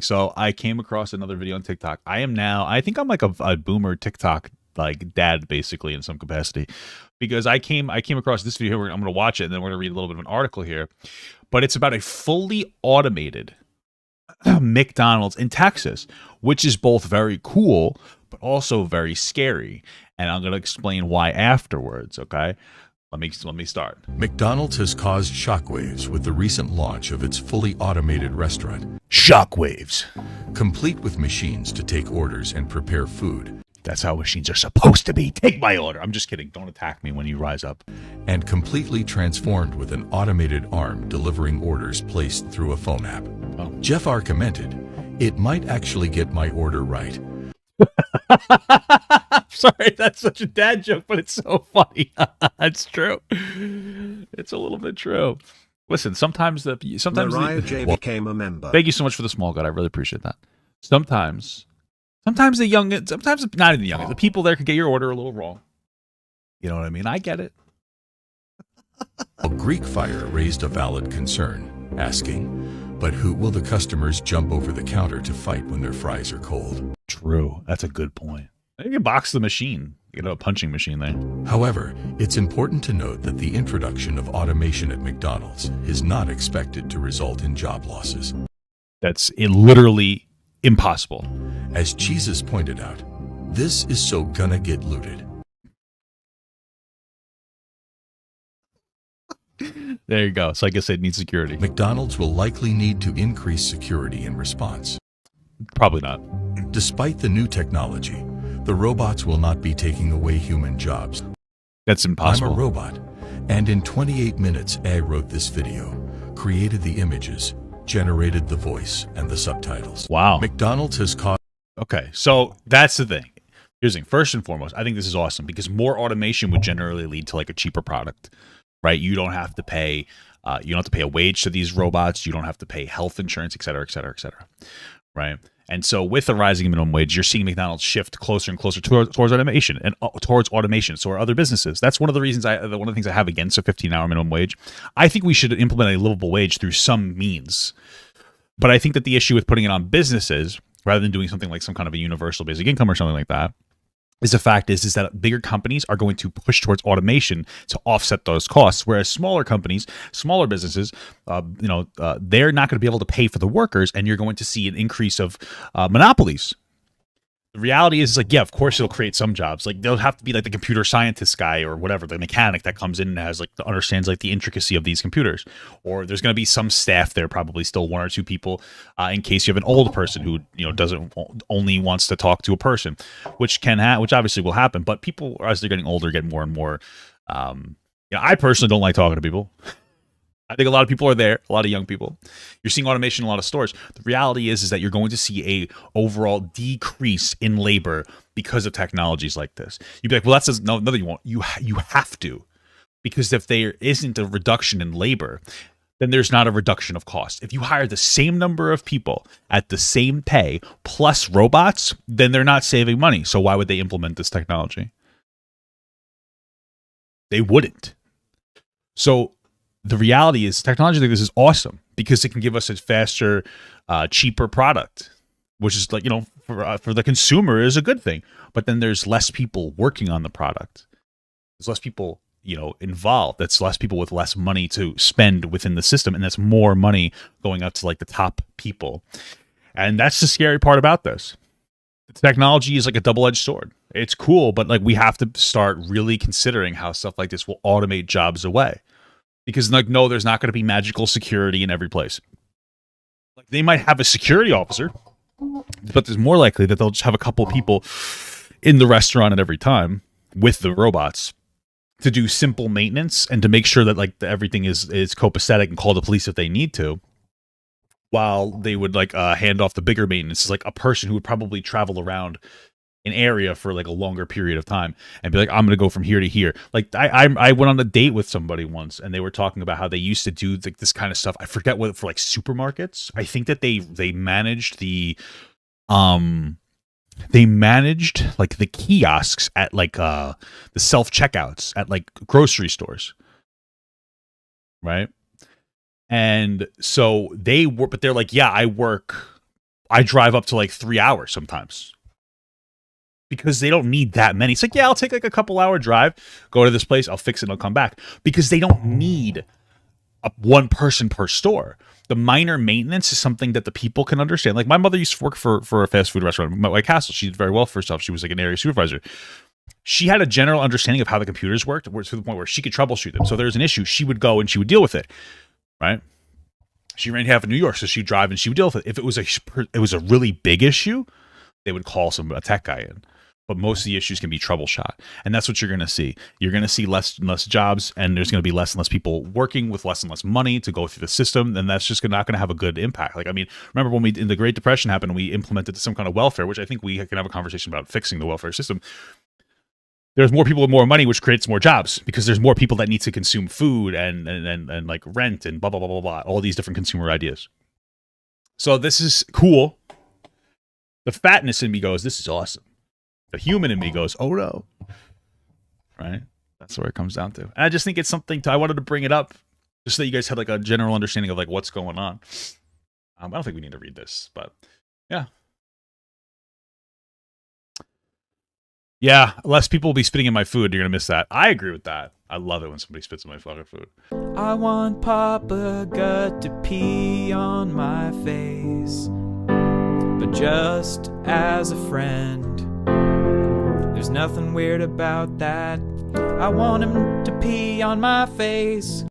So I came across another video on TikTok. I think I'm like a boomer TikTok like dad basically in some capacity, because I came across this video. I'm going to watch it and then we're going to read a little bit of an article here, but it's about a fully automated McDonald's in Texas, which is both very cool but also very scary. And I'm going to explain why afterwards. Okay, let me start. McDonald's has caused shockwaves with the recent launch of its fully automated restaurant, Shockwaves. complete with machines to take orders and prepare food, That's how machines are supposed to be. Take my order. I'm just kidding. Don't attack me when you rise up. and completely transformed with an automated arm delivering orders placed through a phone app. Oh. Jeff R. commented, "It might actually get my order right." Sorry, that's such a dad joke, but it's so funny. It's true. It's a little bit true. Listen, sometimes Mariah J became a member. Thank you so much for the small god. I really appreciate that. Sometimes not even the young, the people there could get your order a little wrong. You know what I mean? I get it. A Greek fire raised a valid concern, asking, "But who will the customers jump over the counter to fight when their fries are cold?" True. That's a good point. You can box the machine. You know, a punching machine there. However, it's important to note that the introduction of automation at McDonald's is not expected to result in job losses. That's literally impossible. As Jesus pointed out, this is so gonna get looted. There you go. So I guess it needs security. McDonald's will likely need to increase security in response. Probably not. Despite the new technology, the robots will not be taking away human jobs. That's impossible. I'm a robot, and in 28 minutes, I wrote this video, created the images, generated the voice and the subtitles. Wow. McDonald's has caused... Okay, so that's the thing. Here's the thing. First and foremost, I think this is awesome because more automation would generally lead to like a cheaper product, right? You don't have to pay, a wage to these robots. You don't have to pay health insurance, et cetera, et cetera, et cetera, right? And so with the rising minimum wage, you're seeing McDonald's shift closer and closer towards automation and towards automation. So are other businesses. That's one of the reasons one of the things I have against a 15-hour minimum wage. I think we should implement a livable wage through some means. But I think that the issue with putting it on businesses rather than doing something like some kind of a universal basic income or something like that is the fact is that bigger companies are going to push towards automation to offset those costs, whereas smaller companies, smaller businesses, they're not going to be able to pay for the workers, and you're going to see an increase of monopolies. The reality is like, yeah, of course it'll create some jobs. Like there'll have to be like the computer scientist guy or whatever, the mechanic that comes in and has like understands like the intricacy of these computers. Or there's going to be some staff there, probably still one or two people, in case you have an old person who doesn't only wants to talk to a person, which obviously will happen. But people as they're getting older get more and more. I personally don't like talking to people. I think a lot of people are there, a lot of young people. You're seeing automation in a lot of stores. The reality is that you're going to see a overall decrease in labor because of technologies like this. You'd be like, well, that says no, you won't. You have to, because if there isn't a reduction in labor, then there's not a reduction of cost. If you hire the same number of people at the same pay plus robots, then they're not saving money. So why would they implement this technology? They wouldn't. So the reality is technology like this is awesome because it can give us a faster, cheaper product, which is like, for the consumer is a good thing. But then there's less people working on the product. There's less people, involved. That's less people with less money to spend within the system. And that's more money going up to like the top people. And that's the scary part about this. The technology is like a double-edged sword. It's cool, but like we have to start really considering how stuff like this will automate jobs away. Because like, no, there's not going to be magical security in every place. Like they might have a security officer, but there's more likely that they'll just have a couple people in the restaurant at every time with the robots to do simple maintenance and to make sure that like everything is copacetic and call the police if they need to. While they would like hand off the bigger maintenance is like a person who would probably travel around an area for like a longer period of time and be like, I'm going to go from here to here. Like I went on a date with somebody once and they were talking about how they used to do like this kind of stuff. I forget what for like supermarkets. I think that they managed like the kiosks at like the self-checkouts at like grocery stores. Right. And so they're like, yeah, I work I drive up to like 3 hours sometimes because they don't need that many. It's like, yeah, I'll take like a couple hour drive, go to this place, I'll fix it and I'll come back, because they don't need one person per store. The minor maintenance is something that the people can understand. Like my mother used to work for a fast food restaurant at White Castle. She did very well for herself. She was like an area supervisor. She had a general understanding of how the computers worked to the point where she could troubleshoot them. So there's an issue, she would go and she would deal with it, right? She ran half of New York, so she'd drive and she would deal with it. If it was a really big issue, they would call a tech guy in. But most of the issues can be troubleshot, and that's what you're going to see. You're going to see less and less jobs, and there's going to be less and less people working with less and less money to go through the system, and that's just not going to have a good impact. Like, I mean, remember when the Great Depression happened, we implemented some kind of welfare, which I think we can have a conversation about fixing the welfare system. There's more people with more money, which creates more jobs because there's more people that need to consume food and like rent and blah, blah, blah, blah, blah, all these different consumer ideas. So this is cool. The fatness in me goes, this is awesome. The human in me goes, oh no. Right? That's where it comes down to. And I just think it's something I wanted to bring it up just so that you guys had like a general understanding of like what's going on. I don't think we need to read this, but yeah. Yeah, less people will be spitting in my food. You're going to miss that. I agree with that. I love it when somebody spits in my fucking food. I want Papa Gut to pee on my face, but just as a friend. There's nothing weird about that. I want him to pee on my face.